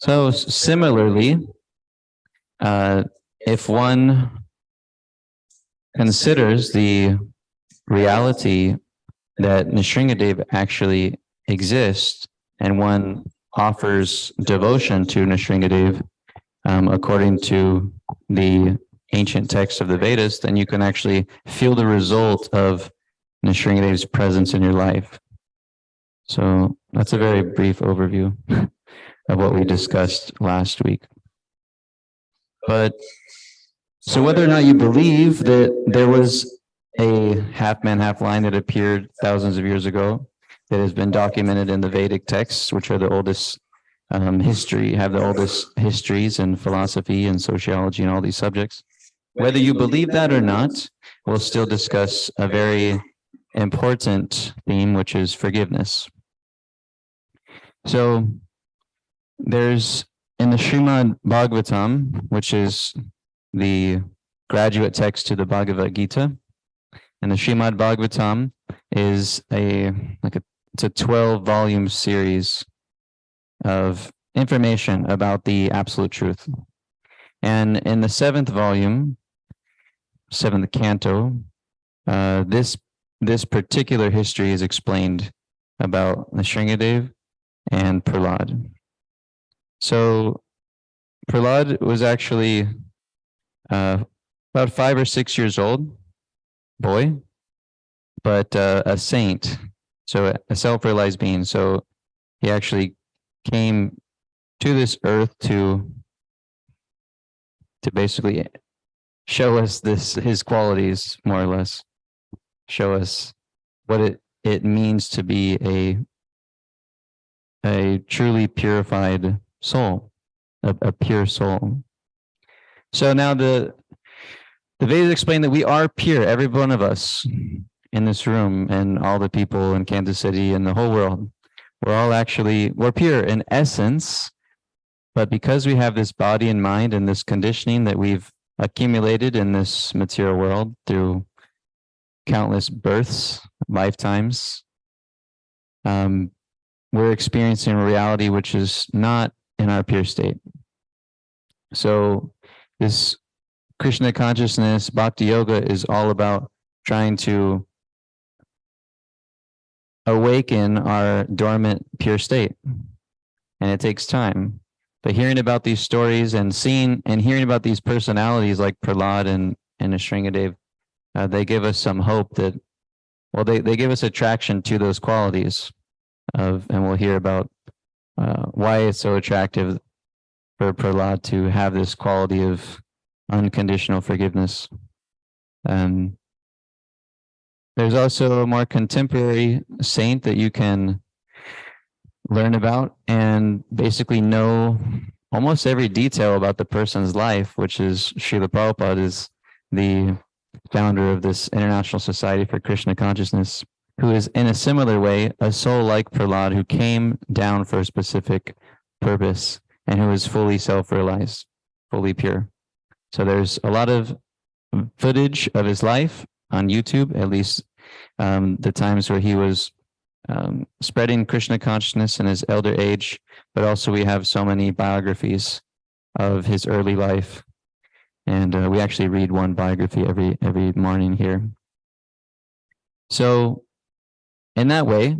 So similarly, if one considers the reality that Nrsingadev actually exists, and one offers devotion to Nrsingadev according to the ancient texts of the Vedas, then you can actually feel the result of Nrsingadev's presence in your life. So that's a very brief overview of what we discussed last week. But so whether or not you believe that there was a half man, half lion that appeared thousands of years ago, that has been documented in the Vedic texts, which are the oldest have the oldest histories in philosophy and sociology and all these subjects. Whether you believe that or not, we'll still discuss a very important theme, which is forgiveness. So there's in the Srimad Bhagavatam, which is the graduate text to the Bhagavad Gita, and the Srimad Bhagavatam is it's a 12-volume series of information about the absolute truth. And in the 7th volume, 7th canto, this particular history is explained about Nrsingadev and Prahlad. So Prahlad was actually about 5 or 6 years old, boy, but a saint, so a self-realized being. So he actually came to this earth to basically show us his qualities, more or less, show us what it means to be a truly purified soul, a pure soul. So now the Vedas explain that we are pure, every one of us in this room and all the people in Kansas City and the whole world. We're pure in essence, but because we have this body and mind and this conditioning that we've accumulated in this material world through countless births, lifetimes, we're experiencing a reality which is not in our pure state. So this Krishna consciousness, Bhakti Yoga, is all about trying to awaken our dormant pure state. And it takes time. But hearing about these stories and hearing about these personalities like Prahlad and Nrsingadev, they give us some hope that, they give us attraction to those qualities and we'll hear about why it's so attractive for Prahlad to have this quality of unconditional forgiveness. There's also a more contemporary saint that you can learn about and basically know almost every detail about the person's life, which is Srila Prabhupada, is the founder of this International Society for Krishna Consciousness, who is in a similar way a soul like Prahlad, who came down for a specific purpose and who is fully self-realized, fully pure. So there's a lot of footage of his life on YouTube, at least the times where he was spreading Krishna consciousness in his elder age, but also we have so many biographies of his early life. And we actually read one biography every morning here. So in that way,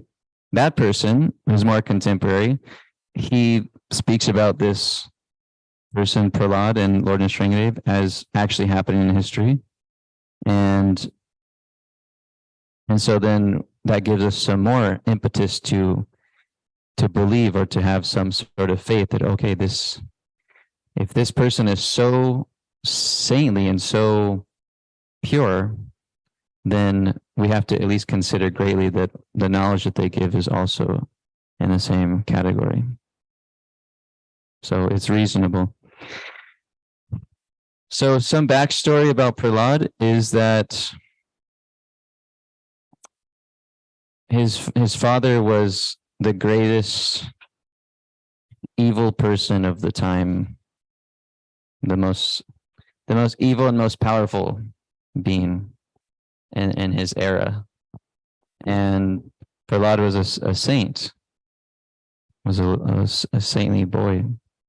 that person who's more contemporary, he speaks about this person, Prahlad and Lord Nrsingadev, as actually happening in history. And so then that gives us some more impetus to believe or to have some sort of faith that, okay, if this person is so saintly and so pure, then we have to at least consider greatly that the knowledge that they give is also in the same category. So it's reasonable. So some backstory about Prahlad is that his father was the greatest evil person of the time, the most evil and most powerful being in his era. And Prahlad was a saint, was a saintly boy.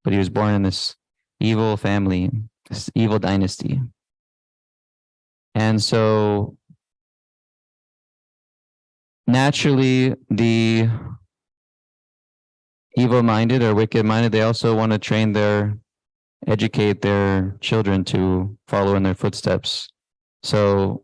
but he was born in this evil family, this evil dynasty. And so naturally, the evil-minded or wicked-minded, they also want to educate their children to follow in their footsteps. So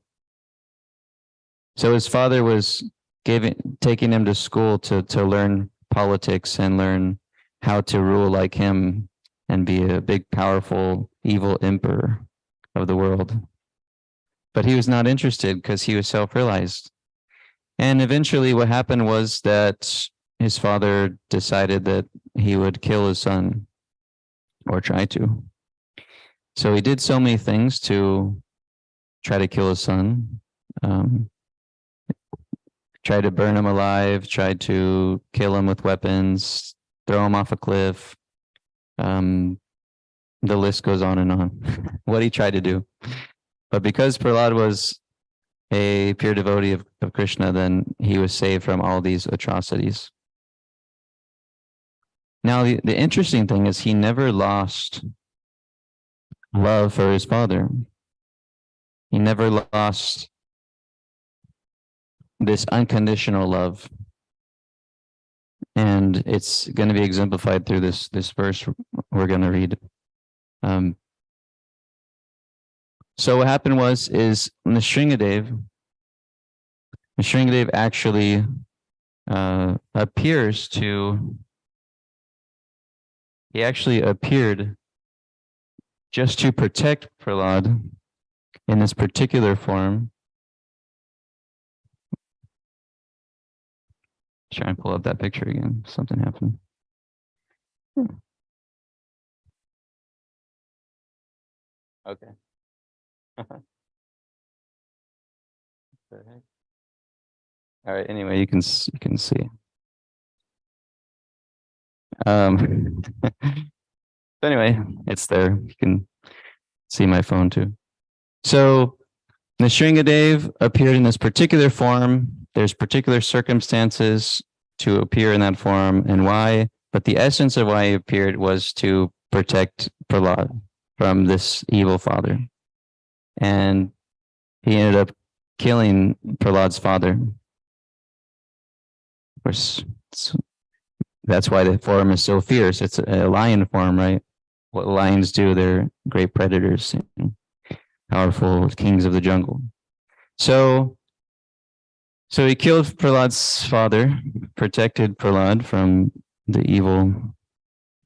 his father was taking him to school to learn politics and learn how to rule like him and be a big, powerful, evil emperor of the world. But he was not interested because he was self-realized. And eventually what happened was that his father decided that he would kill his son, or try to. So he did so many things to try to kill his son. Tried to burn him alive, tried to kill him with weapons, throw him off a cliff. The list goes on and on, what he tried to do. But because Prahlad was a pure devotee of Krishna, then he was saved from all these atrocities. Now, the interesting thing is he never lost love for his father. He never lost this unconditional love. And it's going to be exemplified through this verse we're going to read. So what happened is Nrsingadev actually appeared just to protect Prahlad in this particular form. Try and pull up that picture again. Something happened. Okay. All right. Anyway, you can see. Anyway, it's there. You can see my phone too. So Nrsingadev appeared in this particular form. There's particular circumstances to appear in that form and why, but the essence of why he appeared was to protect Prahlad from this evil father. And he ended up killing Prahlad's father. Of course, that's why the form is so fierce. It's a lion form, right? What lions do, they're great predators, powerful kings of the jungle. So he killed Prahlad's father, protected Prahlad from the evil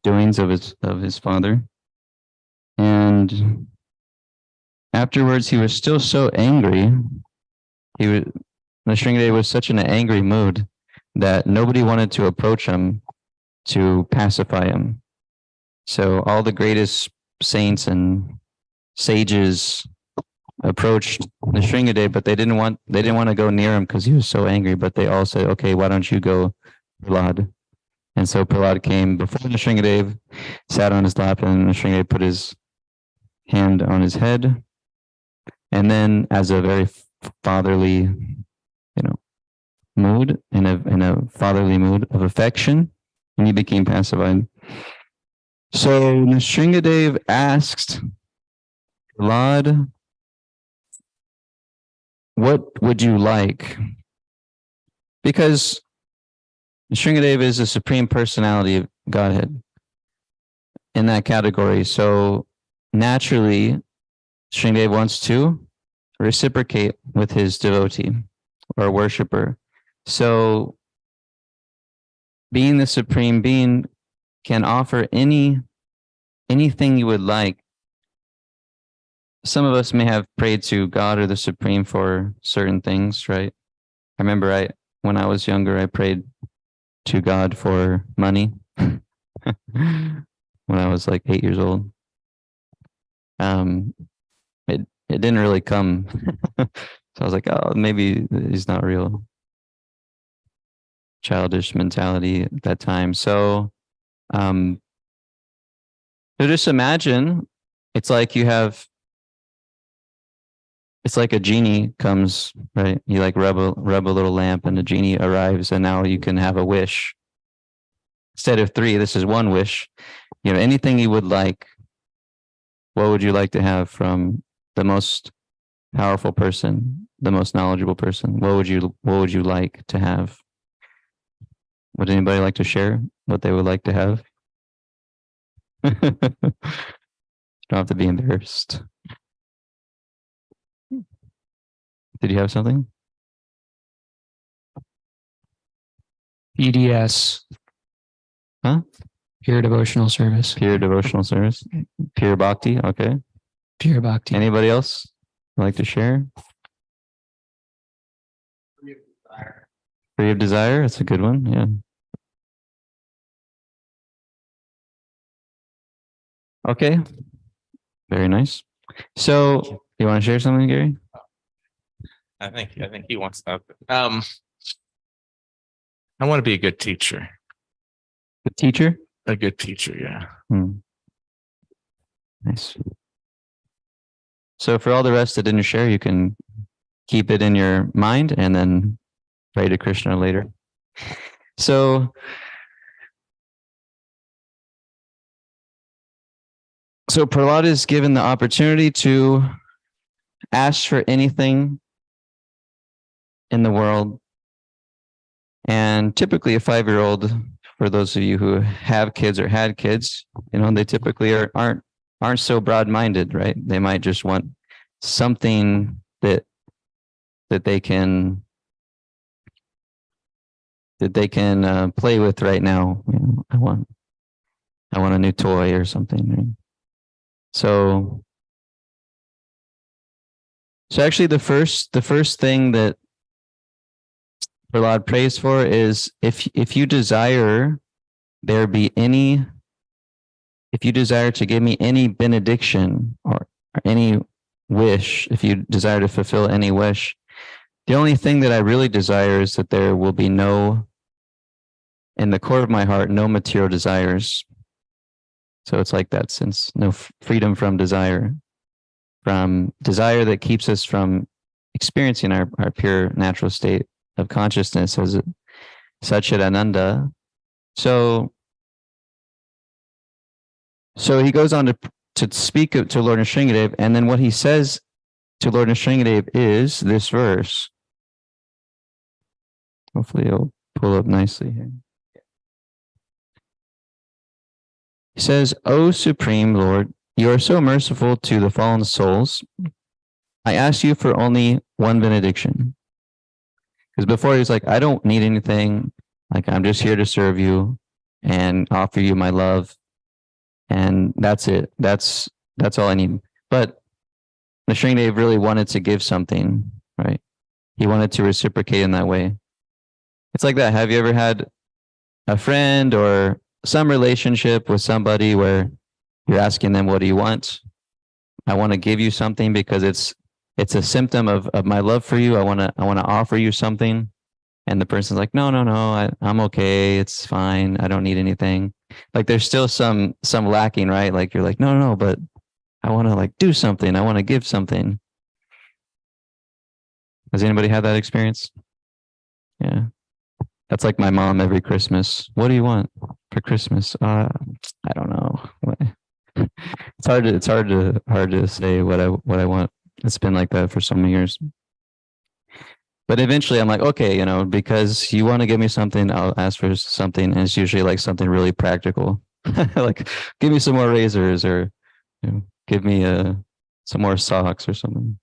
doings of his father. And afterwards, he was still so angry. Nrsingadev was such in an angry mood that nobody wanted to approach him to pacify him. So all the greatest saints and sages approached Nrsingadev, but they didn't want to go near him because he was so angry. But they all said, "Okay, why don't you go, Prahlad?" And so Prahlad came before Nrsingadev, sat on his lap, and Nrsingadev put his hand on his head, and then, as a very fatherly, mood, in a fatherly mood of affection, and he became pacified. So Nrsingadev asked Prahlad, "What would you like?" Because Nrsingadev is a supreme personality of Godhead in that category. So naturally, Nrsingadev wants to reciprocate with his devotee or worshiper. So being the supreme being can offer anything you would like. Some of us may have prayed to God or the Supreme for certain things, right? I remember when I was younger, I prayed to God for money when I was like 8 years old. It didn't really come. So I was like, oh, maybe he's not real. Childish mentality at that time. So just imagine it's like it's like a genie comes, right? You like rub a little lamp and a genie arrives, and now you can have a wish. Instead of 3, this is 1 wish. anything you would like, what would you like to have from the most powerful person, the most knowledgeable person? What would you like to have? Would anybody like to share what they would like to have? Don't have to be embarrassed. Did you have something? PDS. Huh? Pure devotional service. Pure devotional service. Pure bhakti. Okay. Pure bhakti. Anybody else like to share? Free of desire. That's a good one. Yeah. Okay. Very nice. So you want to share something, Gary? I think he wants that. I want to be a good teacher. The teacher? A good teacher, yeah. Nice. So for all the rest that didn't share, you can keep it in your mind and then pray to Krishna later. So Prahlad is given the opportunity to ask for anything in the world. And typically a 5-year-old, for those of you who have kids or had kids, they typically aren't so broad-minded, right? They might just want something that they can play with right now. I want a new toy or something. Right? So actually the first thing that Prahlad prays for is if you desire to give me any benediction or any wish, if you desire to fulfill any wish, the only thing that I really desire is that there will be in the core of my heart, no material desires. So it's like that sense, no freedom from desire that keeps us from experiencing our pure natural state of consciousness as Satchidananda. So he goes on to speak to Lord Nrsingadev, and then what he says to Lord Nrsingadev is this verse. Hopefully it'll pull up nicely here. He says, "O Supreme Lord, you are so merciful to the fallen souls. I ask you for only one benediction." Because before he's like, I don't need anything. Like, I'm just here to serve you and offer you my love. And that's it. That's all I need. But Nrsingadev really wanted to give something, right? He wanted to reciprocate in that way. It's like that. Have you ever had a friend or some relationship with somebody where you're asking them, what do you want? I want to give you something because it's a symptom of my love for you. I want to offer you something. And the person's like, no, I'm okay. It's fine. I don't need anything. Like there's still some lacking, right? Like you're like, no, but I want to do something. I want to give something. Has anybody had that experience? Yeah. That's like my mom every Christmas. What do you want for Christmas? I don't know. It's hard to say what I want. It's been like that for so many years. But eventually I'm like, okay, because you want to give me something, I'll ask for something. And it's usually like something really practical. Like give me some more razors or give me some more socks or something.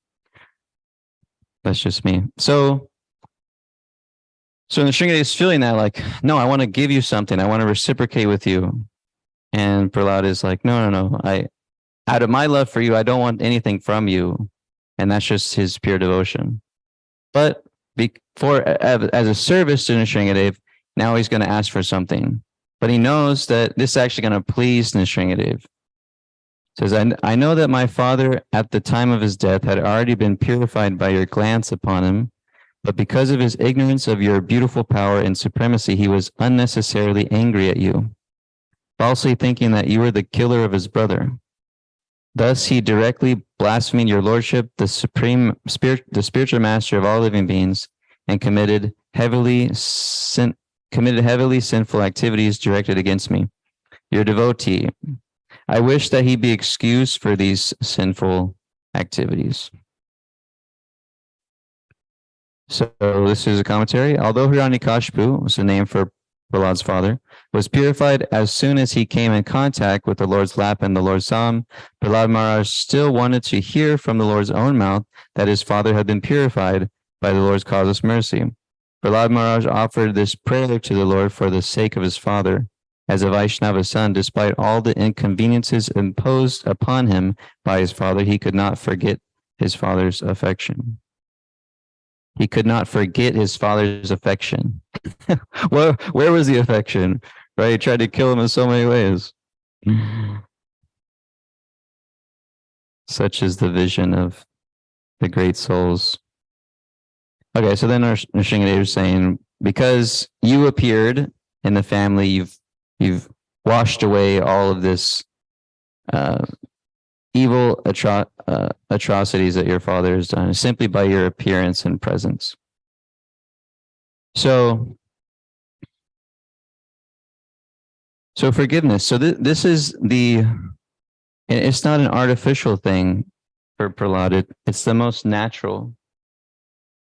That's just me. So Nrsingadev is feeling that like, no, I want to give you something. I want to reciprocate with you. And Prahlad is like, no. Out of my love for you, I don't want anything from you. And that's just his pure devotion. But as a service to Nrsingadev, now he's going to ask for something. But he knows that this is actually going to please Nrsingadev. Says, I know that my father at the time of his death had already been purified by your glance upon him, but because of his ignorance of your beautiful power and supremacy, he was unnecessarily angry at you, falsely thinking that you were the killer of his brother. Thus he directly blasphemed your lordship, the spiritual master of all living beings, and committed heavily sinful activities directed against me. your devotee. I wish that he be excused for these sinful activities. So this is a commentary. Although Hiranyakashipu was the name for Prahlad's father, was purified as soon as he came in contact with the Lord's lap and the Lord saw him, Prahlad Maharaj still wanted to hear from the Lord's own mouth that his father had been purified by the Lord's causeless mercy. Prahlad Maharaj offered this prayer to the Lord for the sake of his father. As a Vaishnava son, despite all the inconveniences imposed upon him by his father, he could not forget his father's affection. He could not forget his father's affection. Where was the affection? Right? He tried to kill him in so many ways. Such is the vision of the great souls. Okay, so then our Nrsingadev is saying, because you appeared in the family, you've washed away all of this evil atrocities that your father has done simply by your appearance and presence. So forgiveness. So this is it's not an artificial thing for Prahlad. It's the most natural.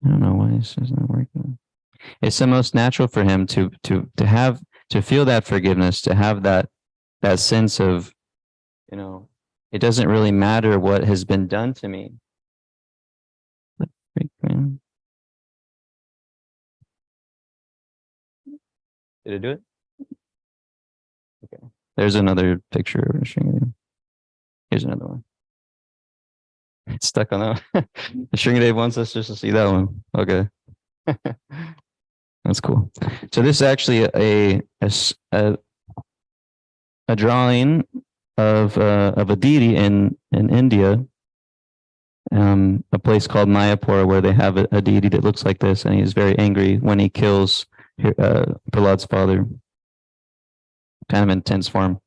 I don't know why this is not working. It's the most natural for him to feel that forgiveness, to have that sense of, it doesn't really matter what has been done to me. Did it do it? Okay. There's another picture of Nrsingadev. Here's another one. It's stuck on that one. Nrsingadev wants us just to see that one. Okay. That's cool. So this is actually a drawing of a deity in India, a place called Mayapur, where they have a deity that looks like this, and he's very angry when he kills Prahlad's father. Kind of intense form.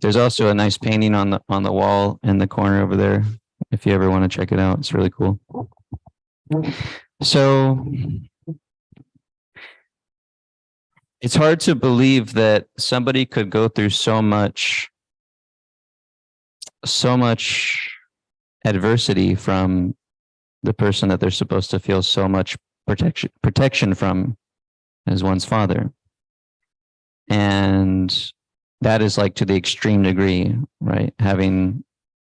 There's also a nice painting on the wall in the corner over there. If you ever want to check it out, it's really cool. So it's hard to believe that somebody could go through so much adversity from the person that they're supposed to feel so much protection from as one's father. And that is like to the extreme degree, right? Having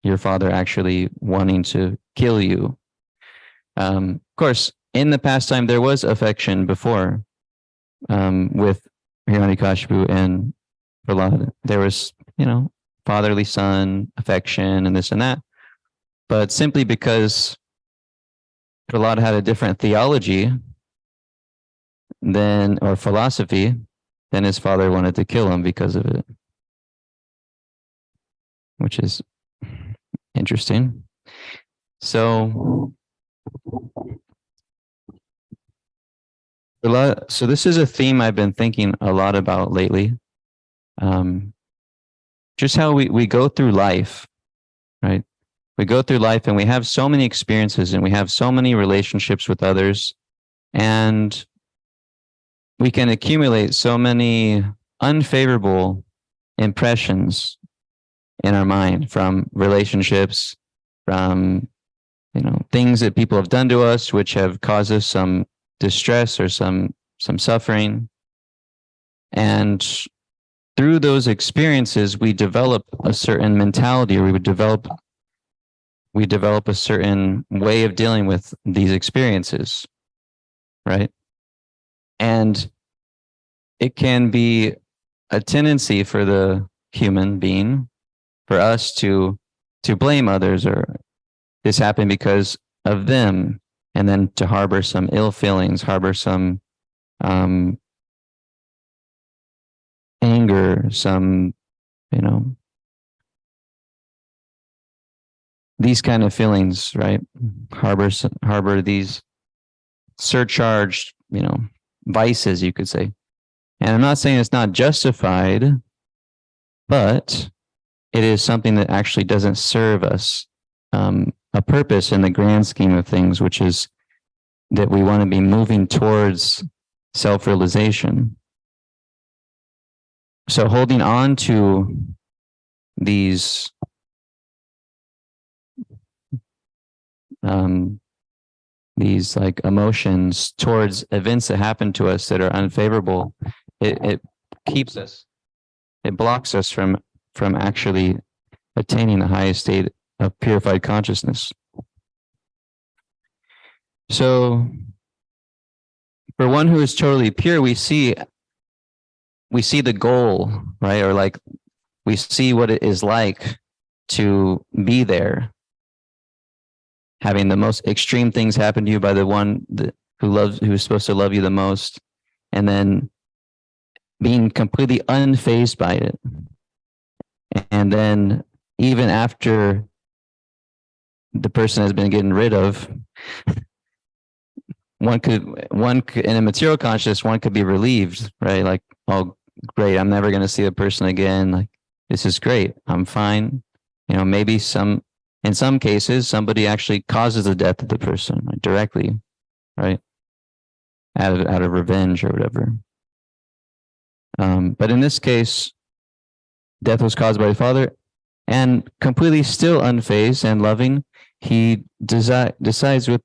your father actually wanting to kill you. Of course, in the past time, there was affection before with Hiranyakashipu and Prahlad. There was, fatherly son affection and this and that. But simply because Prahlad had a different theology or philosophy, then his father wanted to kill him because of it, which is interesting. So this is a theme I've been thinking a lot about lately. Just how we go through life, right? We go through life and we have so many experiences and we have so many relationships with others, and we can accumulate so many unfavorable impressions in our mind from relationships, from things that people have done to us, which have caused us some distress or some suffering. And through those experiences, we develop a certain mentality, or we develop a certain way of dealing with these experiences, right? And it can be a tendency for the human being, for us to blame others, or this happened because of them, and then to harbor some ill feelings, harbor some anger, some, these kind of feelings, right? Harbor these surcharged, vices, you could say. And I'm not saying it's not justified, but it is something that actually doesn't serve us a purpose in the grand scheme of things, which is that we want to be moving towards self-realization. So holding on to these like emotions towards events that happen to us that are unfavorable, it keeps us, it blocks us from actually attaining the highest state of purified consciousness. So for one who is totally pure, we see the goal, right? Or like we see what it is like to be there, having the most extreme things happen to you by the one who's supposed to love you the most, and then being completely unfazed by it. And then even after the person has been getting rid of, one could in a material consciousness, one could be relieved, right? Like, oh great, I'm never going to see the person again. Like, this is great, I'm fine. You know, maybe in some cases somebody actually causes the death of the person, like, directly, right? Out of revenge or whatever. But in this case, death was caused by the father, and completely still unfazed and loving, he decides with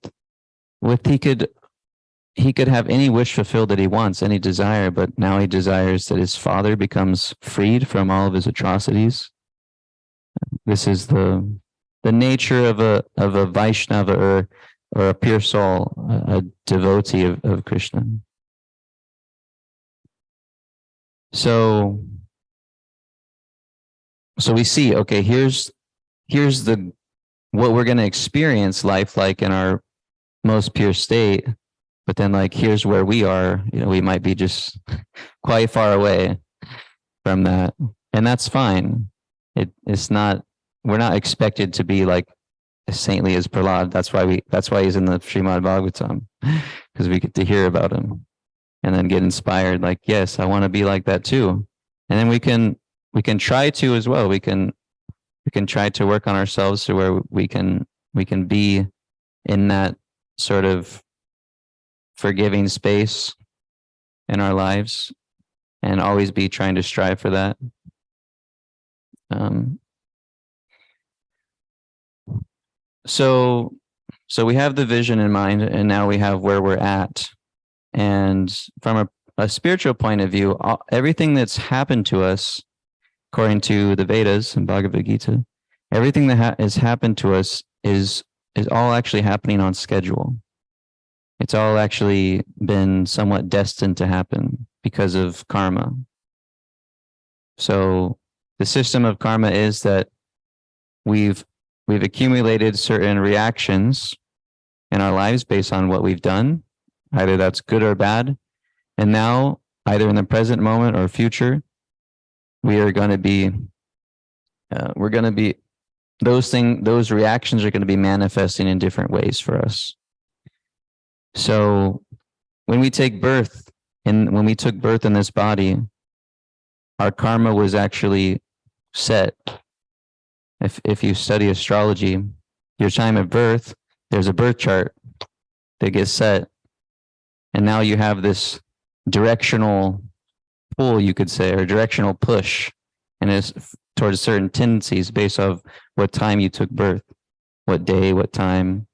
he could have any wish fulfilled that he wants, any desire, but now he desires that his father becomes freed from all of his atrocities. This is the nature of a Vaishnava or a pure soul, a devotee of Krishna. So we see, okay, here's what we're going to experience life like in our most pure state. But then, like, here's where we are. You know, we might be just quite far away from that, and that's fine. It's not. We're not expected to be like as saintly as Prahlad. That's why he's in the Srimad Bhagavatam, because we get to hear about him and then get inspired. Like, yes, I want to be like that too. And then we can try to as well. We can try to work on ourselves to where we can be in that sort of forgiving space in our lives, and always be trying to strive for that. So we have the vision in mind, and now we have where we're at. And from a spiritual point of view, everything that's happened to us, according to the Vedas and Bhagavad Gita, everything that has happened to us is all actually happening on schedule. It's all actually been somewhat destined to happen because of karma. So the system of karma is that we've accumulated certain reactions in our lives based on what we've done, either that's good or bad. And now, either in the present moment or future, we're going to be those reactions are going to be manifesting in different ways for us. So when we took birth in this body, our karma was actually set. If you study astrology, your time of birth, there's a birth chart that gets set. And now you have this directional pull, you could say, or directional push, and it's towards certain tendencies based off what time you took birth, what day, what time.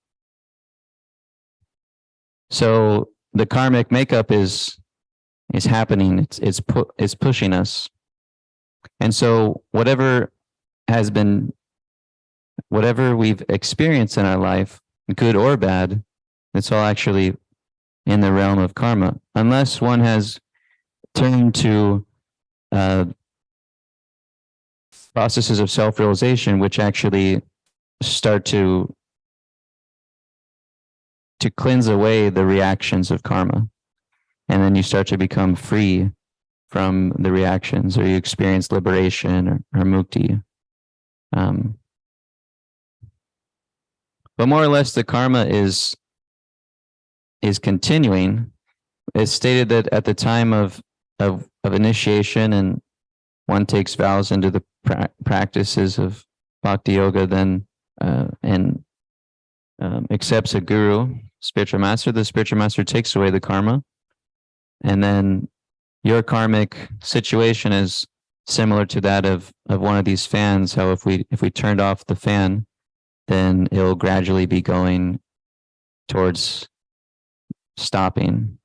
So the karmic makeup is happening. It's pushing us, and so whatever we've experienced in our life, good or bad, it's all actually in the realm of karma, unless one has turned to processes of self-realization, which actually start to cleanse away the reactions of karma. And then you start to become free from the reactions, or you experience liberation or mukti. But more or less, the karma is continuing. It's stated that at the time of initiation, and one takes vows into the practices of bhakti yoga, then accepts a guru, spiritual master. The spiritual master takes away the karma, and then your karmic situation is similar to that of one of these fans, how if we turned off the fan, then it'll gradually be going towards stopping.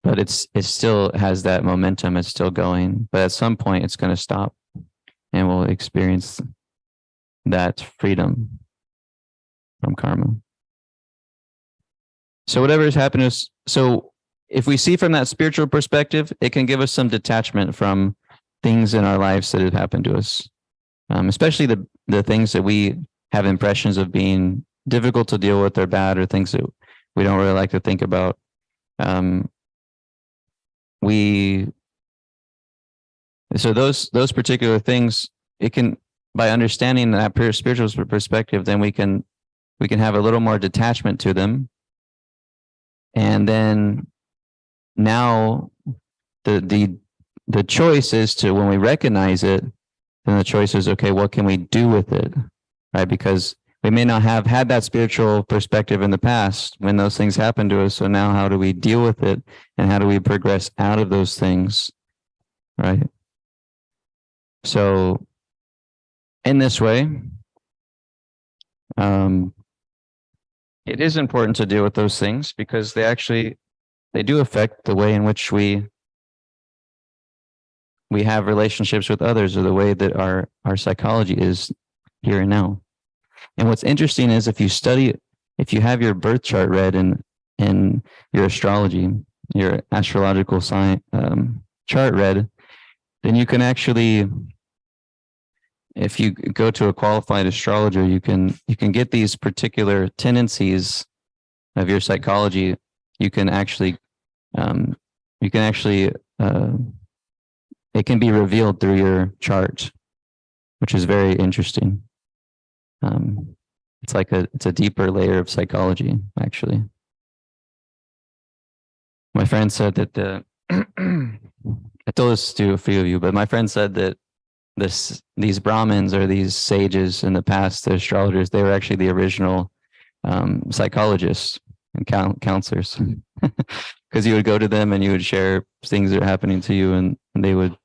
But it still has that momentum, it's still going. But at some point it's going to stop and we'll experience that freedom from karma. So whatever has happened is, so if we see from that spiritual perspective, it can give us some detachment from things in our lives that have happened to us, especially the things that we have impressions of being difficult to deal with or bad, or things that we don't really like to think about. So those particular things, it can, by understanding that spiritual perspective, then we can have a little more detachment to them. And then now the choice is to, when we recognize it, then the choice is, okay, what can we do with it? Right? Because we may not have had that spiritual perspective in the past when those things happened to us. So now how do we deal with it? And how do we progress out of those things? Right? So in this way, it is important to deal with those things because they do affect the way in which we have relationships with others, or the way that our psychology is here and now. And what's interesting is if you have your birth chart read and your astrology, your astrological sign chart read, then you can actually, if you go to a qualified astrologer, you can get these particular tendencies of your psychology. You can actually it can be revealed through your chart, which is very interesting. It's a deeper layer of psychology, actually. My friend said that I told this to a few of you, but my friend said that these Brahmins, or these sages in the past, the astrologers, they were actually the original psychologists and counselors. Because you would go to them and you would share things that are happening to you, and they would,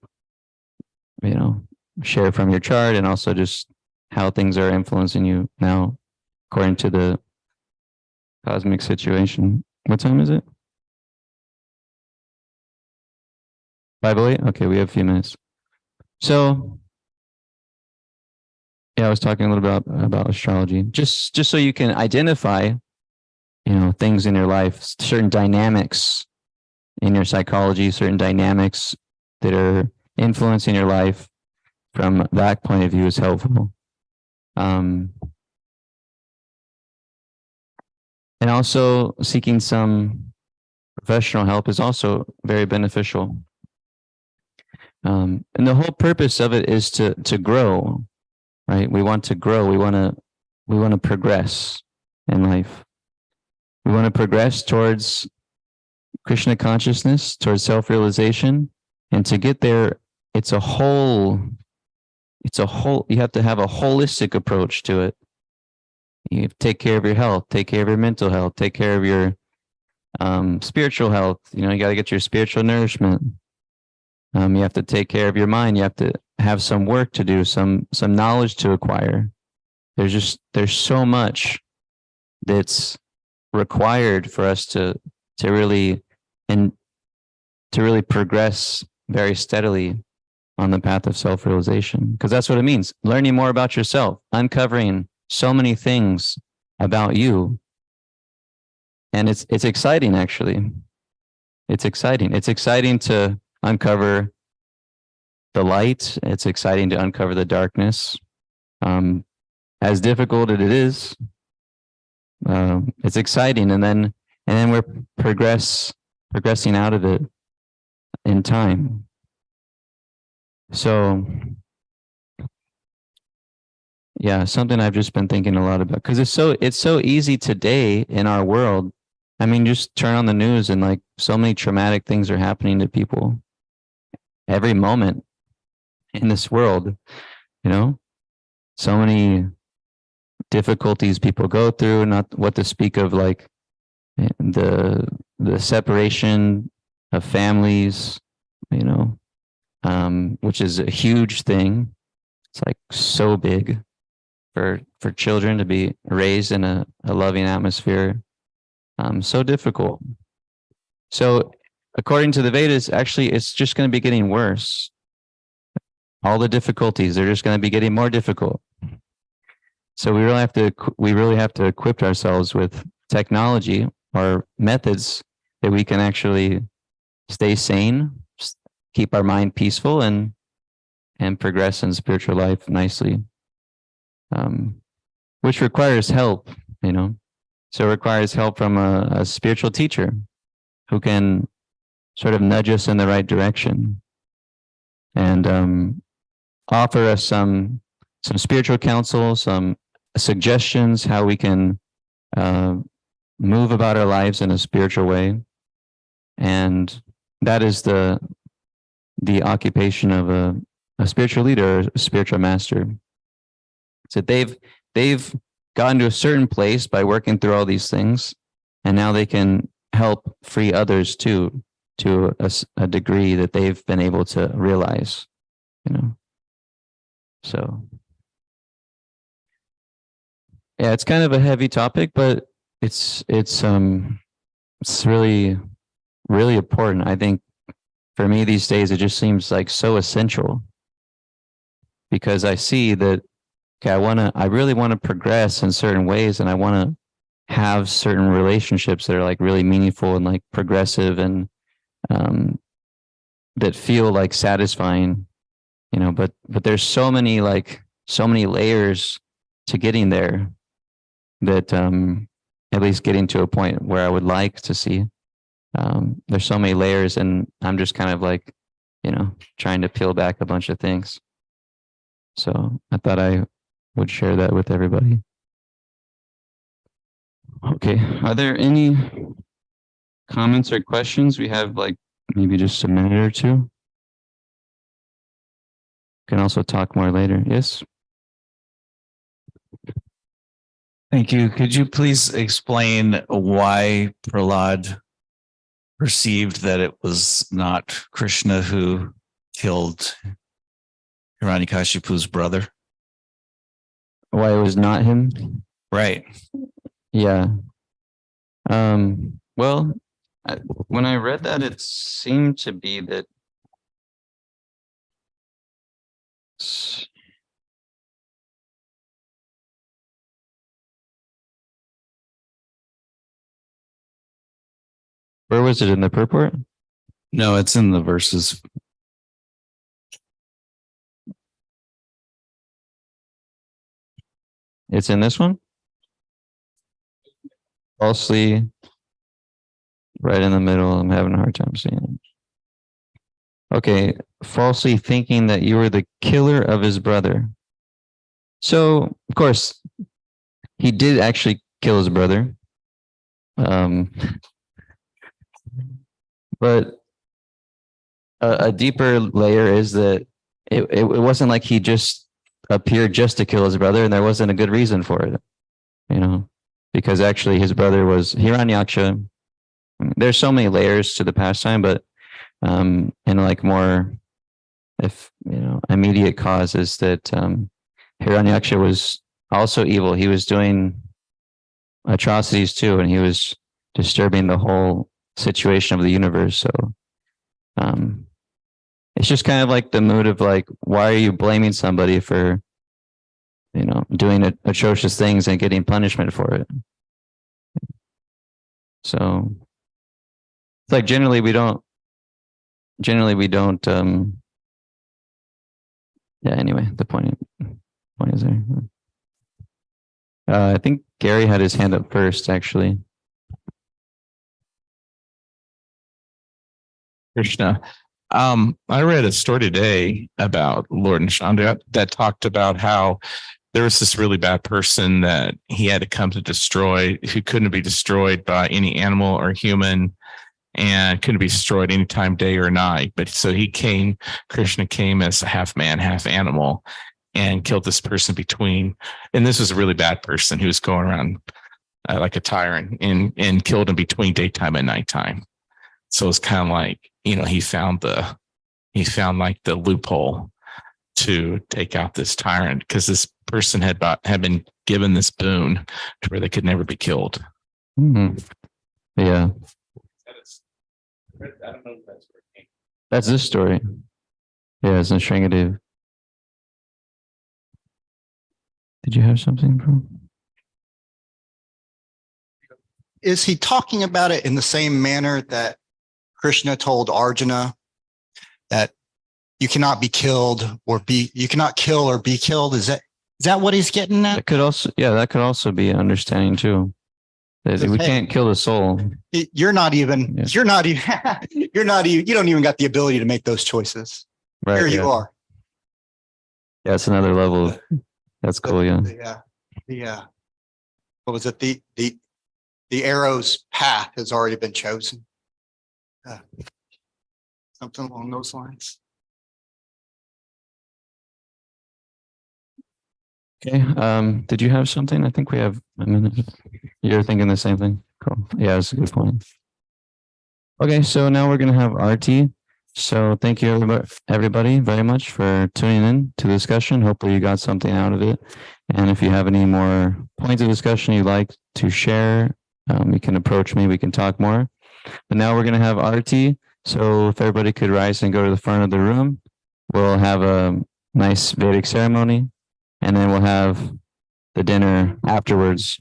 share from your chart, and also just how things are influencing you now according to the cosmic situation. What time is it? 5:08? Okay, we have a few minutes. So, yeah, I was talking a little bit about astrology, just so you can identify, things in your life, certain dynamics in your psychology, certain dynamics that are influencing your life. From that point of view is helpful. And also seeking some professional help is also very beneficial. And the whole purpose of it is to grow, right? We want to grow. We want to progress in life. We want to progress towards Krishna consciousness, towards self-realization. And to get there, you have to have a holistic approach to it. You have to take care of your health, take care of your mental health, take care of your spiritual health. You got to get your spiritual nourishment. You have to take care of your mind. You have to have some work to do, some knowledge to acquire. There's so much that's required for us to really progress very steadily on the path of self-realization, because that's what it means. Learning more about yourself, uncovering so many things about you. And it's exciting, actually. It's exciting. It's exciting to uncover the light. It's exciting to uncover the darkness. As difficult as it is, it's exciting. And then we're progressing out of it in time. So, yeah, something I've just been thinking a lot about, because it's so easy today in our world. I mean, just turn on the news and so many traumatic things are happening to people every moment in this world, so many difficulties people go through, not what to speak of the separation of families, which is a huge thing. It's like so big for children to be raised in a loving atmosphere. So difficult. So according to the Vedas, actually, it's just going to be getting worse. All the difficulties, they're just going to be getting more difficult. So we really have to equip ourselves with technology or methods that we can actually stay sane, keep our mind peaceful, and progress in spiritual life nicely. Which requires help, So it requires help from a spiritual teacher who can sort of nudge us in the right direction and offer us some spiritual counsel, some suggestions how we can move about our lives in a spiritual way. And that is the occupation of a spiritual leader, a spiritual master. So they've gotten to a certain place by working through all these things, and now they can help free others too, to a degree that they've been able to realize, So, yeah, it's kind of a heavy topic, but it's really, really important. I think for me these days, it just seems like so essential because I see that, okay, I really want to progress in certain ways, and I want to have certain relationships that are like really meaningful and like progressive and that feel like satisfying, but there's so many layers to getting there that at least getting to a point where I would like to see. There's so many layers, and I'm just kind of like, trying to peel back a bunch of things. So I thought I would share that with everybody. Okay, are there any comments or questions? We have like maybe just a minute or two. Can also talk more later. Yes. Thank you. Could you please explain why Prahlad perceived that it was not Krishna who killed Hiranyakashipu's brother? Why it was not him? Right. Yeah. Well, when I read that, it seemed to be that where was it in the purport? No, it's in the verses. It's in this one? Falsely, right in the middle. I'm having a hard time seeing it. Okay, falsely thinking that you were the killer of his brother. So, of course, he did actually kill his brother. But a deeper layer is that it wasn't like he just appeared just to kill his brother, and there wasn't a good reason for it, because actually his brother was Hiranyaksha. There's so many layers to the pastime, but in like more, immediate causes that Hiranyaksha was also evil. He was doing atrocities too, and he was disturbing the whole situation of the universe. So it's just kind of like the mood of like, why are you blaming somebody for, doing atrocious things and getting punishment for it? So it's like generally we don't yeah, anyway, the point is there. I think Gary had his hand up first, actually. Krishna. I read a story today about Lord Nishanda that talked about how there was this really bad person that he had to come to destroy, who couldn't be destroyed by any animal or human, and couldn't be destroyed anytime, day or night. But so Krishna came as a half man, half animal, and killed this person and this was a really bad person who was going around like a tyrant and killed him between daytime and nighttime. So it's kind of like, he found the he found like the loophole to take out this tyrant because this person had been given this boon to where they could never be killed. Mhm. Yeah, I don't know if that's working. that's this story. Yeah, it's in Shringadev. Did you have something from? Is he talking about it in the same manner that Krishna told Arjuna that you cannot you cannot kill or be killed? Is that what he's getting at? That could also, yeah, that could also be understanding too. That we can't kill the soul. You're not even, Yeah. you don't even got the ability to make those choices. Right. Here yeah. you are. Yeah, it's another level. Of, that's cool. Yeah. What was it? The arrow's path has already been chosen. Something along those lines. Okay. Did you have something? I think we have a minute. You're thinking the same thing. Cool. Yeah, that's a good point. Okay, so now we're gonna have RT. So thank you everybody very much for tuning in to the discussion. Hopefully you got something out of it. And if you have any more points of discussion you'd like to share, you can approach me. We can talk more. But now we're gonna have RT. So if everybody could rise and go to the front of the room, we'll have a nice Vedic ceremony, and then we'll have the dinner afterwards.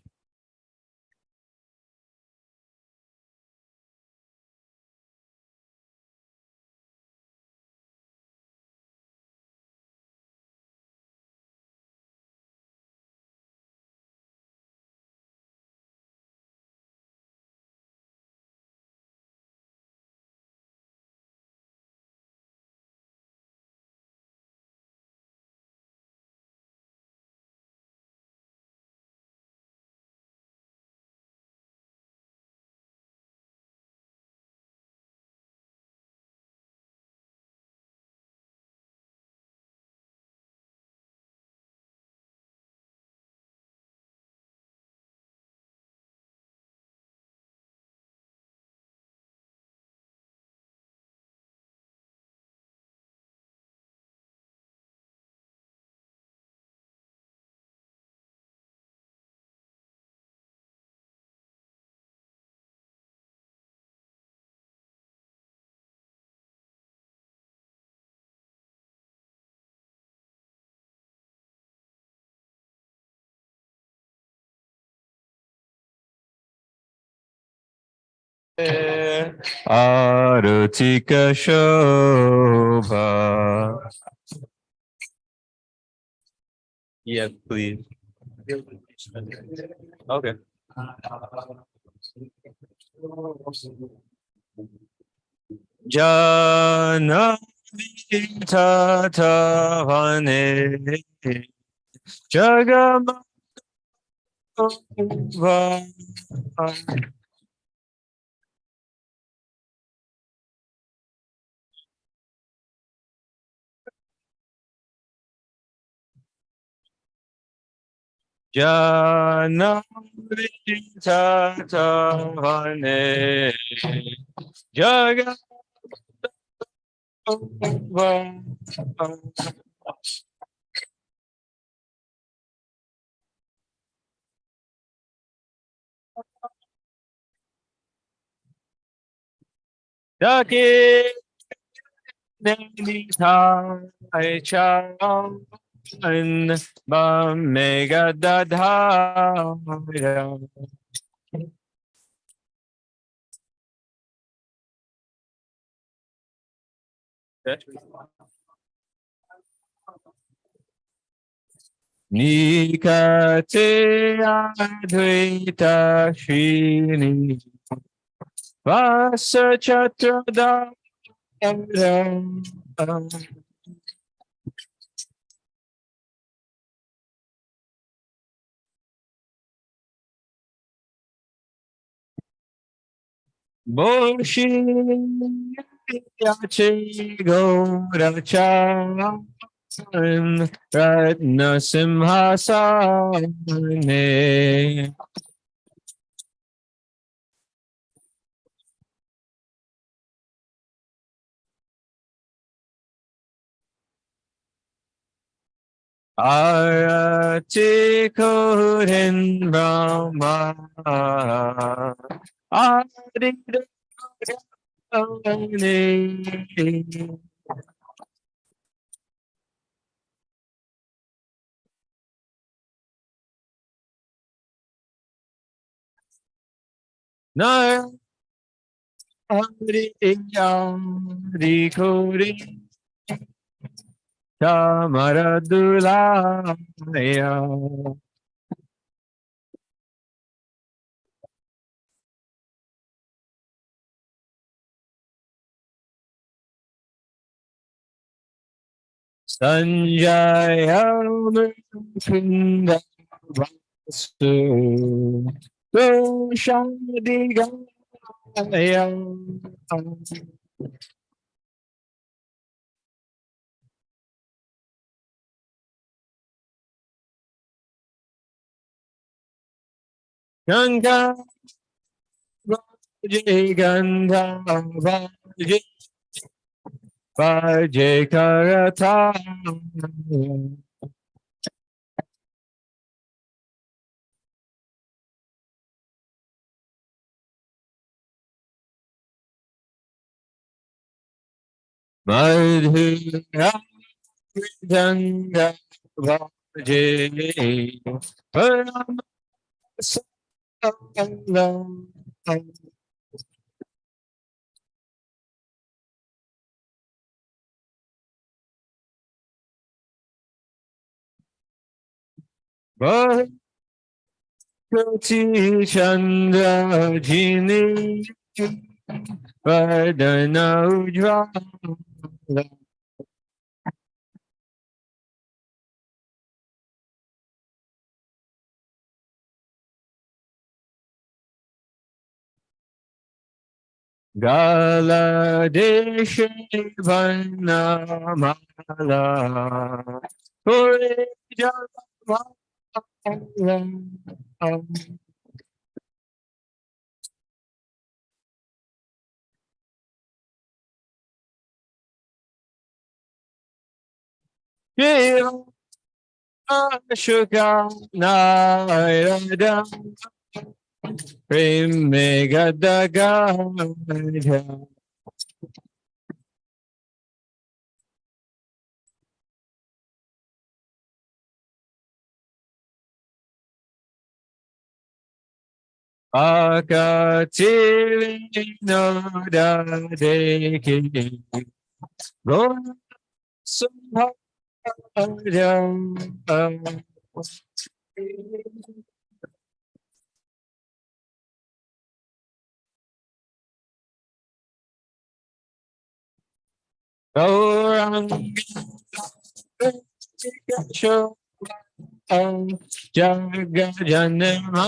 Arutika Shobha. Yes, please. Okay. Jana Tatavane Jagama Jana Tatavane Jagama Daki Nai Cham Mega Dadhara Nikate Advaita Shrini Vasa Chatradam Boshi Yachi Gauracha Ratna Simhasane Arati Kurin Brahma Adi No Adi Adi Kuri Tamaradulaya Sanjaya Mukunda Vasu Doshadigaya Ganga Vaje Gandha Vaje Vaje Karata Madhura Ganga Vaje Paramasala Bhakti Chandra Jini Vardana Ujvala Gala Deshe Varnamala Puri Javala Shiva Shuka Narada Prem Megadaga Akati Noda Deki Gosubha Gauranga Jagajanama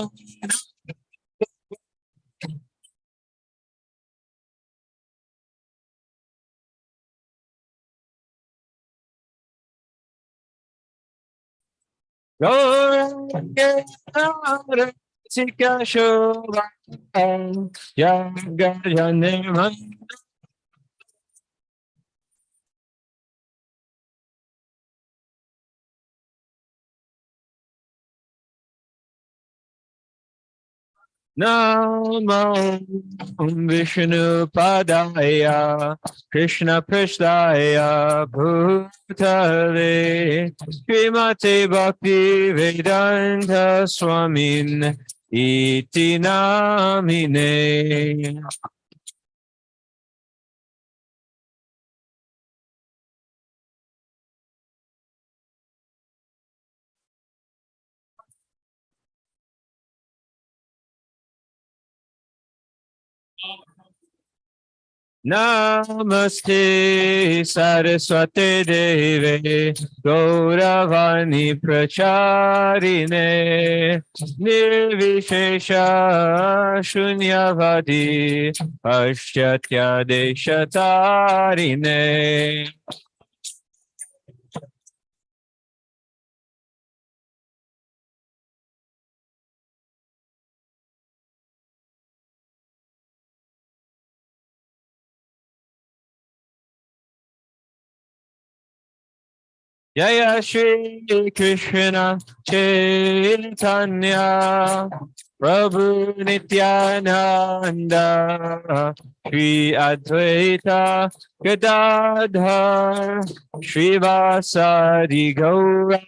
Gauranga Sikashova Jagajanama Namo Vishnu Padaya Krishna Prishtaya Bhutale Srimate Bhakti Vedanta Swamin Iti Namine Namaste Saraswate Deve Gauravani Pracharine Nirvishesha Shunyavadi Pashyatya Deshatarine Jaya Shri Krishna Chaitanya Prabhu Nityananda Shri Advaita Gadadhar Srivasadi Gaura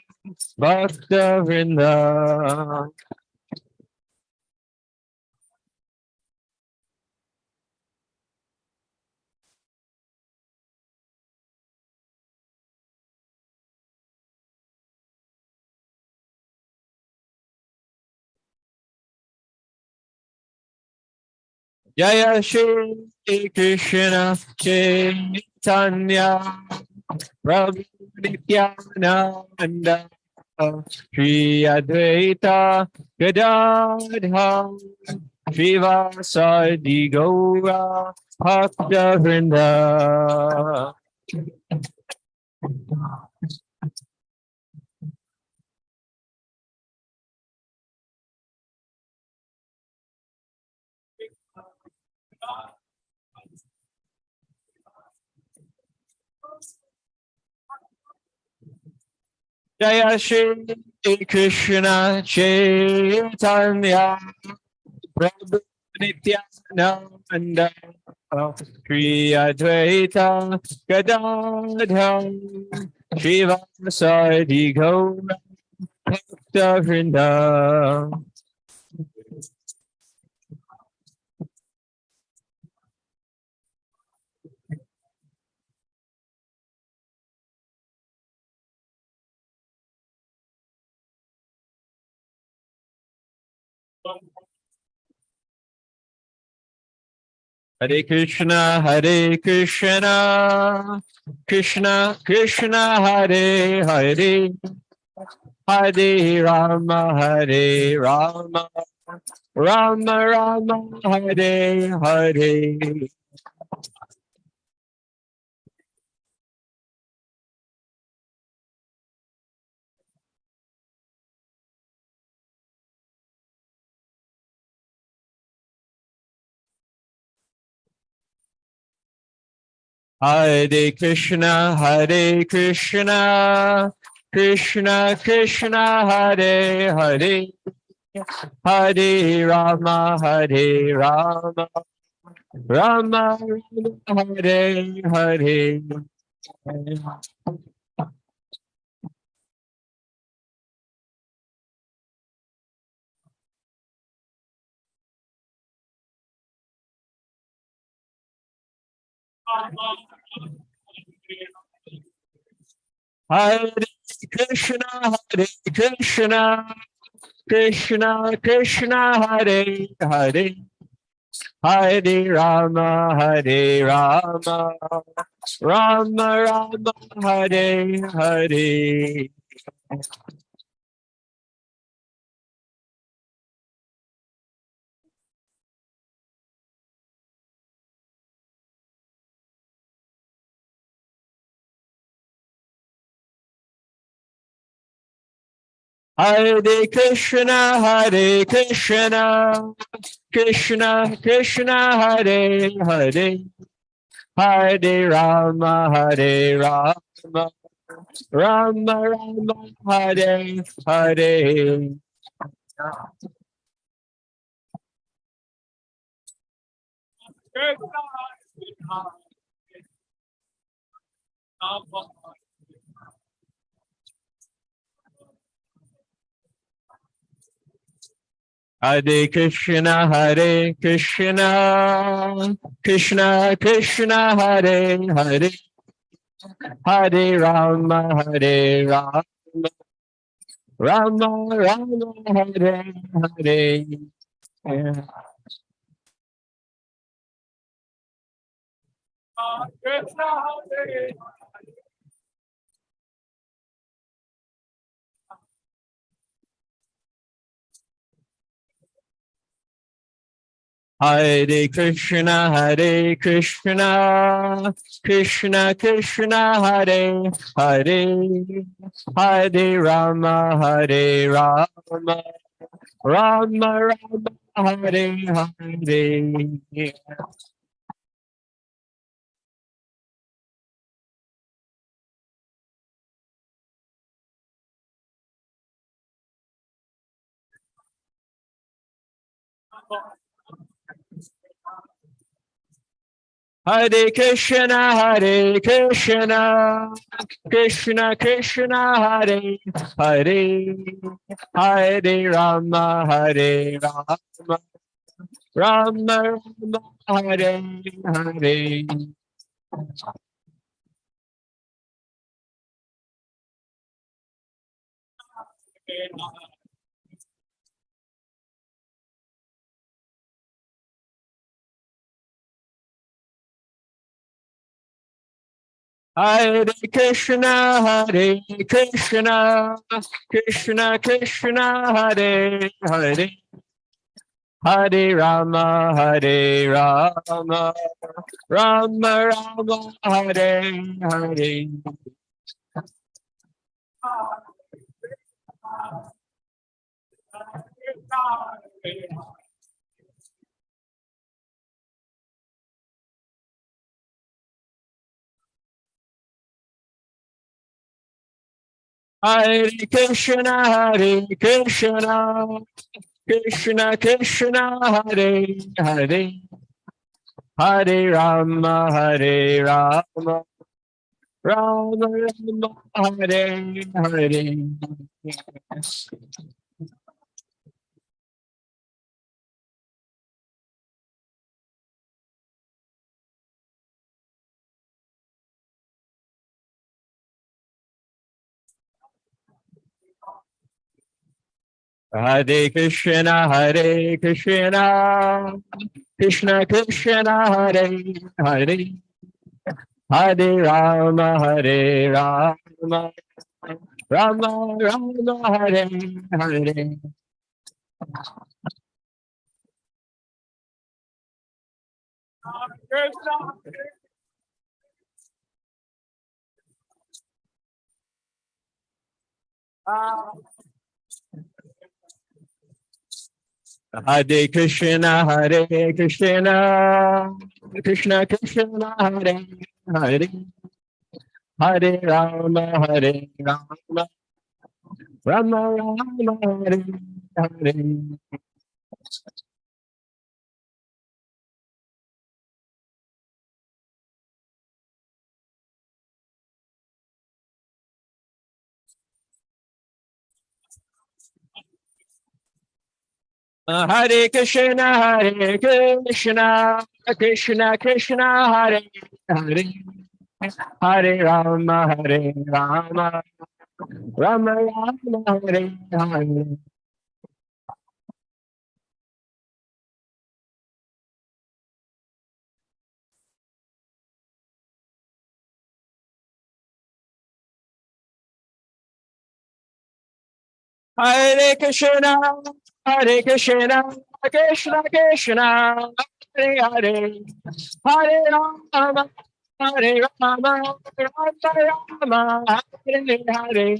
Bhakta Vrinda. Jaya Shri Krishna Chaitanya Prabhu Nityananda Shri Advaita Gadadhar Srivasadi Gaura Bhakta Vrinda. Jaya Shri Krishna Chaitanya Prabhu Nityananda Shri Advaita Gadadhar Srivasadi Gaura Bhakta Vrinda. Hare Krishna, Krishna Krishna, Hare Hare, Hare Rama, Hare Rama, Rama Rama, Hare Hare. Hare Krishna, Krishna Krishna, Hare Hare, Hare Rama, Hare Rama, Rama Rama, Hare Hare. Hare Krishna, Krishna Krishna, Hare Hare, Hare Rama, Hare Rama, Rama Rama, Hare Hare. Hare Krishna, Krishna Krishna, Hare Hare, Hare Rama, Hare Rama, Rama Rama, Hare Hare. Hare Krishna, Krishna Krishna, Hare Hare, Hare Rama, Hare Rama, Rama Rama, Hare Hare. Hare Krishna, Krishna Krishna, Hare Hare, Hare Rama, Hare Rama, Rama Rama, Hare Hare. Hare Krishna, Hare Krishna, Krishna Krishna, Hare Hare, Hare Rama, Hare Rama, Rama Rama, Hare Hare. Hare Krishna, Hare Krishna, Krishna Krishna, Hare Hare, Hare Rama, Hare Rama, Rama Rama, Hare Hare. Hare Krishna, Hare Krishna, Krishna Krishna, Hare Hare, Hare Rama, Hare Rama, Rama Rama, Hare Hare. Hare Krishna, Hare Krishna, Krishna Krishna, Hare Hare, Hare Rama, Hare Rama, Rama Rama, Hare Hare. Hare Krishna, Hare Krishna, Krishna Krishna, Hare Hare, Hare Rama, Hare Rama, Rama Rama, Hare Hare. Hare Krishna, Hare Krishna, Krishna Krishna, Hare Hare, Hare Rama, Hare Rama, Rama Rama, Hare Hare. Hare Krishna, Hare Krishna, Krishna Krishna, Hare Hare, Hare Rama, Hare Rama, Rama Rama, Hare Hare.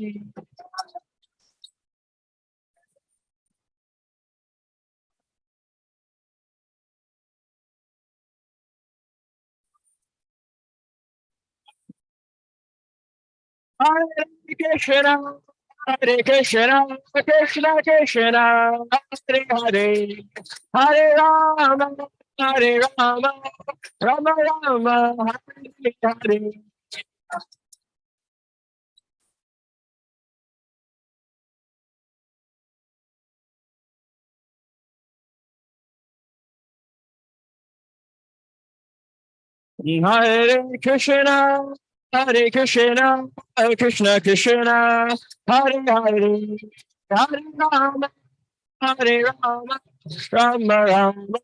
Hare Krishna, Hare Krishna, Krishna Krishna, Hare Hare, Hare Rama, Hare Rama, Rama Rama, Hare Hare. Hare Krishna, Hare Krishna, Krishna Krishna, Hare Hare, Hare Rama, Hare Rama, Rama Rama,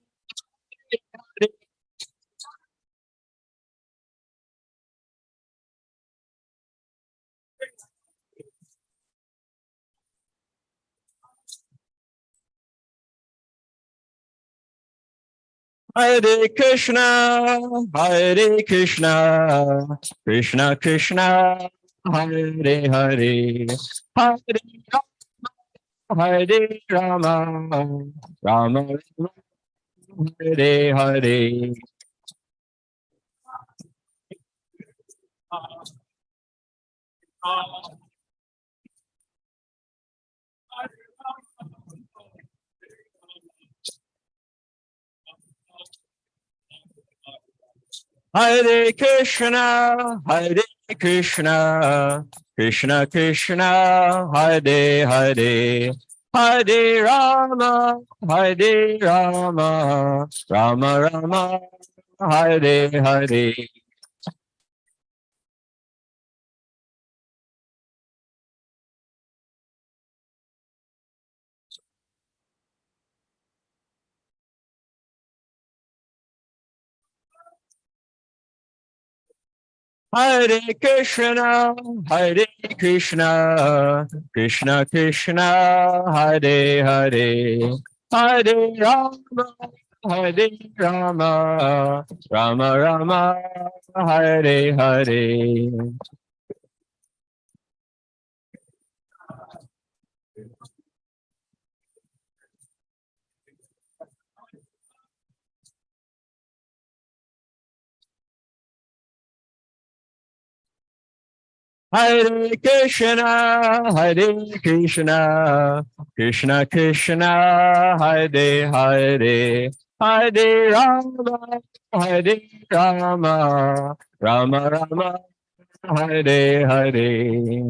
Hare Krishna, Hare Krishna, Krishna Krishna, Hare Hare, Hare Hare Rama, Rama Rama, Hare Hare. Hare Krishna, Hare Krishna, Krishna Krishna, Hare Hare, Hare Rama, Hare Rama, Rama Rama, Hare Hare. Hare Krishna, Hare Krishna, Krishna Krishna, Hare Hare, Hare Rama, Hare Rama, Rama Rama, Hare Hare. Hare Krishna, Hare Krishna, Krishna Krishna, Hare Hare, Hare Rama, Hare Rama, Rama Rama, Hare Hare.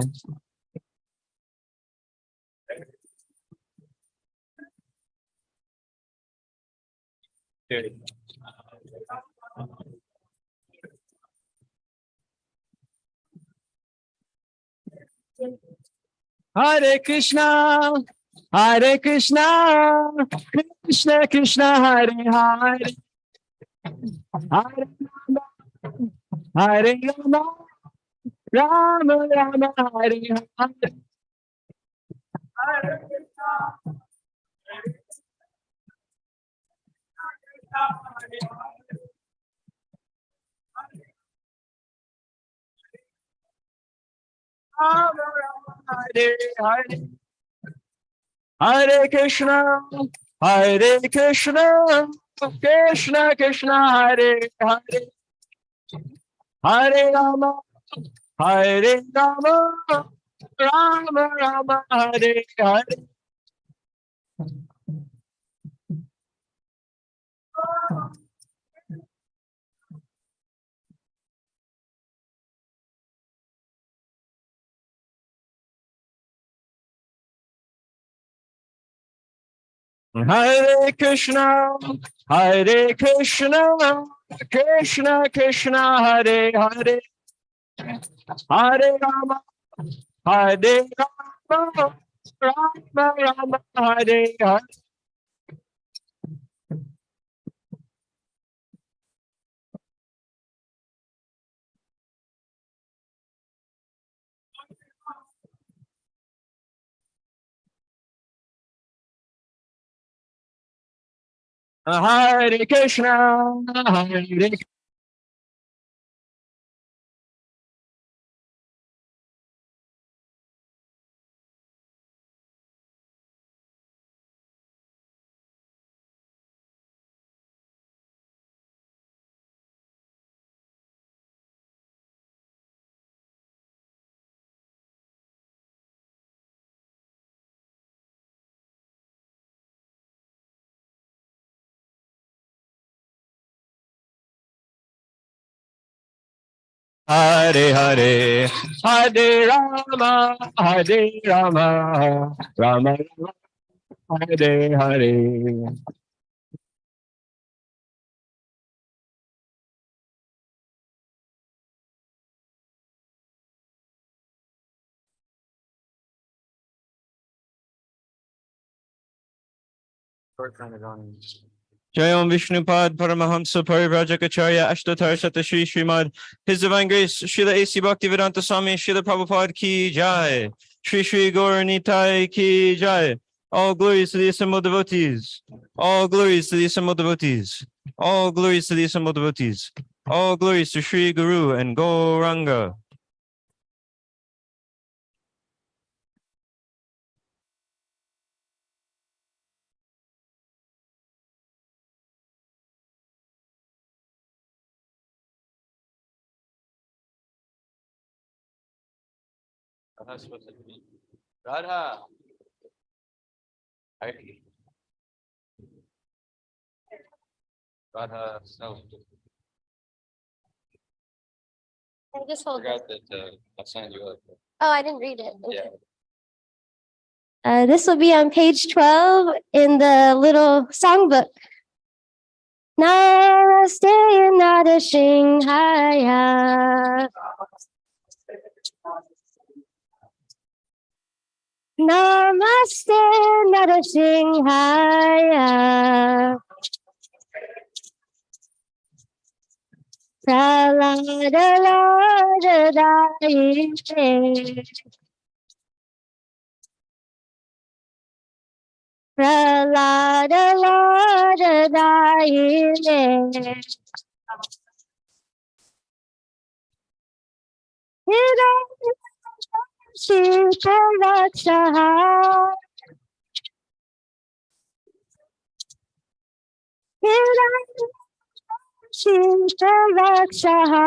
Hare Krishna, Hare Krishna, Krishna Krishna, Hare Hare, Hare Rama, Hare Rama, Rama Rama, Hare Hare. Hare Hare, Hare Krishna, Hare Krishna, Krishna Krishna, Hare Hare, Hare Rama, Hare Rama, Rama Rama, Hare Hare. Hare Krishna, Hare Krishna, Krishna Krishna, Hare Hare, Hare Rama, Hare Rama, Rama Rama, Hare Hare. Hare Krishna, Hare Krishna. Hare Hare, Hare Rama, Hare Rama, Rama Rama, Hare Hare. Jayam Vishnupad Paramahamsa Parivrajacharya Ashtatar Sata Shri Srimad His Divine Grace Srila A.C. Bhaktivedanta Swami Srila Prabhupada Ki Jai Shri Shri Gaur Nitai Ki Jai. All glories to the assembled devotees. All glories to the assembled devotees. All glories to the assembled devotees. All glories to Shri Guru and Gauranga. Radha. Radha. I just hold it. that I signed you up. Oh, I didn't read it. This will be on page 12 in the little songbook. Namaste Nada Shinghaya. Namaste Nada Shinghaya. Pralada Lada Daite. Pralada Lada Daite. Shikarakshaha. Shikarakshaha.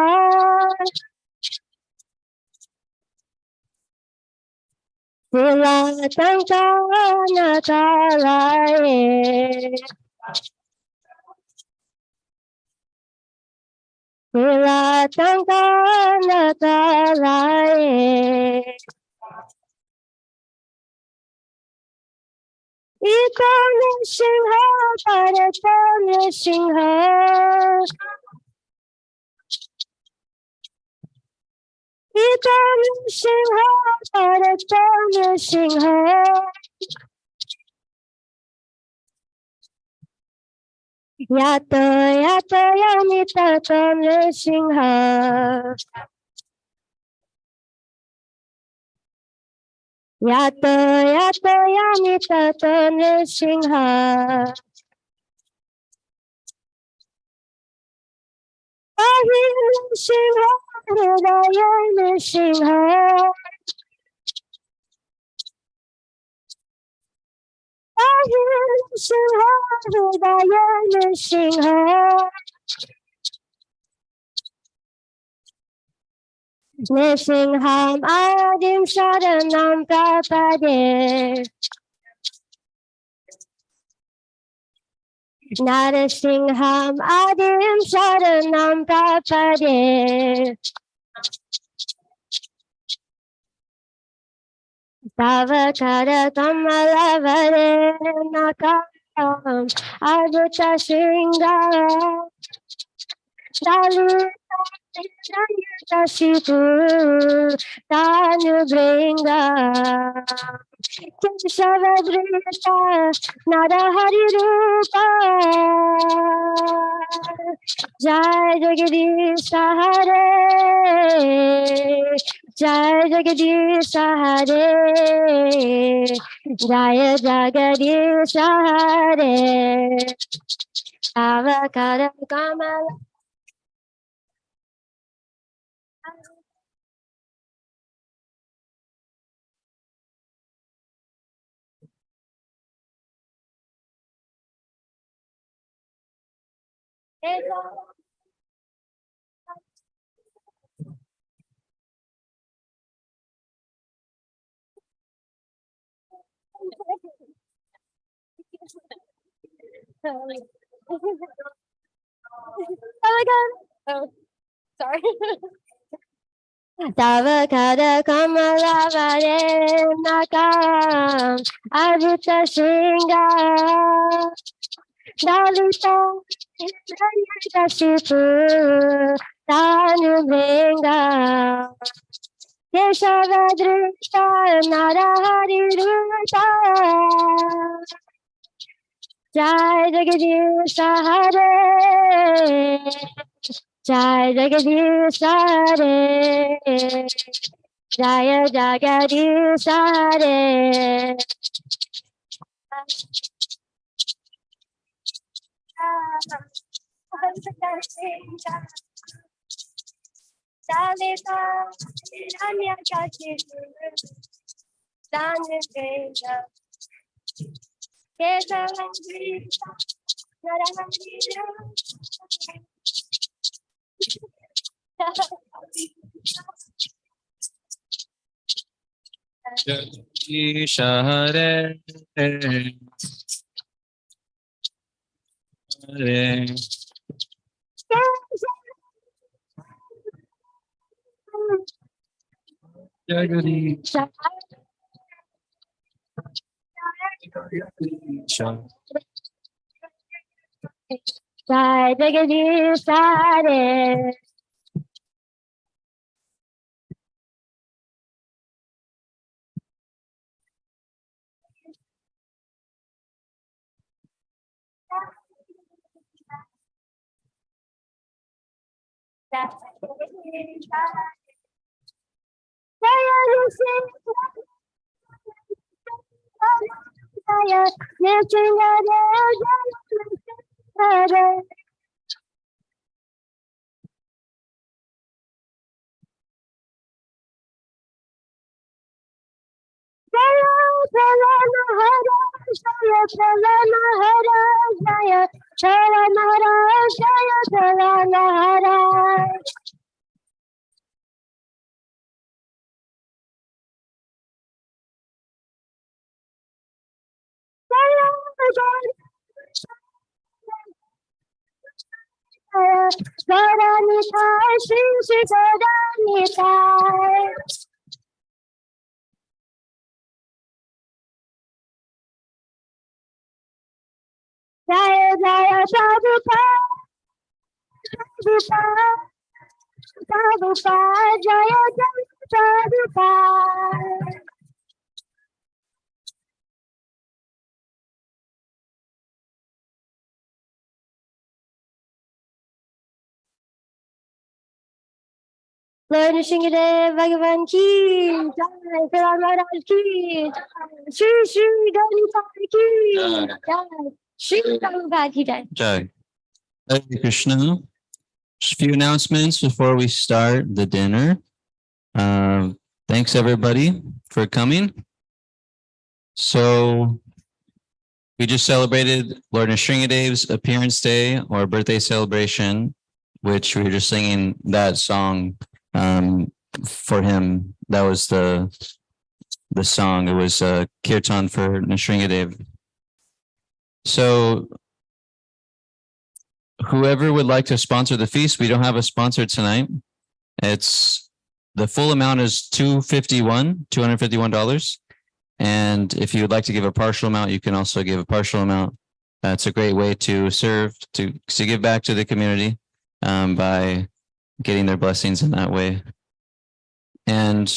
Pulatangkanakalaye. Pulatangkanakalaye. Ikaw Nrsimha, Parata Nrsimha. Ikaw Nrsimha, Parata Nrsimha. Yato Yato Yamita Nrsimha. Yato Yato Yamita Nrsimha. Ahi Nrsimha, Hridaya Nrsimha. Ahi Nrsimha, Hridaya Nrsimha. Nrsimham Adim Sharanam Prapade. Narasimham Adim Sharanam Prapade. Tavakara Kamalavare Nakam Adhuta Shringara. Shipu Tanu Bringa Keshavadrita Narahari Rupa Jai Jagadish Hare Jai Jagadish Hare Jai Jagadish Hare Avakara Kamala. Oh my god. Oh, sorry. Tavakada Kamalavare Nakam Adhuta Shringa Dalita Shipu Tanu Bringa Keshavadrita Narahari Ruta Jai Jagadish Hare Jai Jagadish Hare Jaya Jagadish Hare Dalita Nanya Kashipu Tanu Bringa Keshavadrita Narahari Ruta Hare Hare Jai Jagadish Hare. Jaya Jaya Prabhupada, Prabhupada, Jaya Jaya Prabhupada. Lord Nrsimhadev Bhagavan ki jai, Prabhupada Maharaj ki jai, Shri Shri Ganesh ki jai, Shri Prabhupada ki jai. Jai. Hare Krishna. Just a few announcements before we start the dinner. Thanks everybody for coming. So we just celebrated Lord Nrsingadev's appearance day or birthday celebration, which we were just singing that song for him. That was the song. It was Kirtan for Nrsingadev. So whoever would like to sponsor the feast, we don't have a sponsor tonight. It's the full amount is $251. And if you would like to give a partial amount, you can also give a partial amount. That's a great way to serve, to give back to the community by getting their blessings in that way. And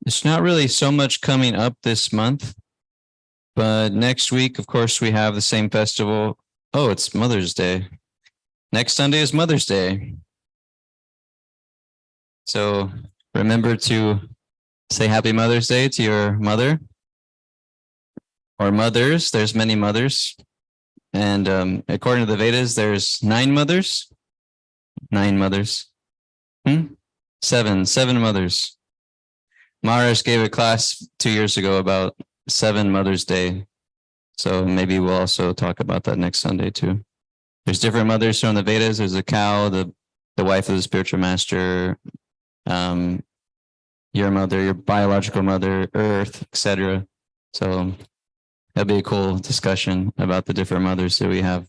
it's not really so much coming up this month, but next week, of course, we have the same festival. Oh, it's Mother's Day. Next Sunday is Mother's Day. So remember to say Happy Mother's Day to your mother or mothers. There's many mothers. And according to the Vedas, there's 9 mothers. 9 mothers. 7 mothers. Maharaj gave a class 2 years ago about 7 Mother's Day. So maybe we'll also talk about that next Sunday too. There's different mothers from the Vedas. There's a cow, the wife of the spiritual master, your mother, your biological mother, Earth, etc. So that'll be a cool discussion about the different mothers that we have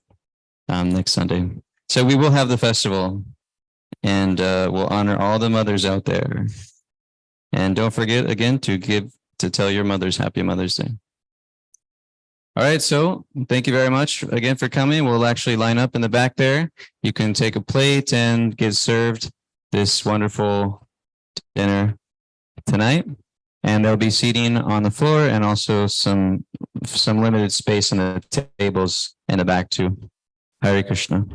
next Sunday. So we will have the festival, and we'll honor all the mothers out there. And don't forget again to tell your mothers Happy Mother's Day. All right, so thank you very much again for coming. We'll actually line up in the back there. You can take a plate and get served this wonderful dinner tonight. And there'll be seating on the floor and also some limited space on the tables in the back too. Hare Krishna.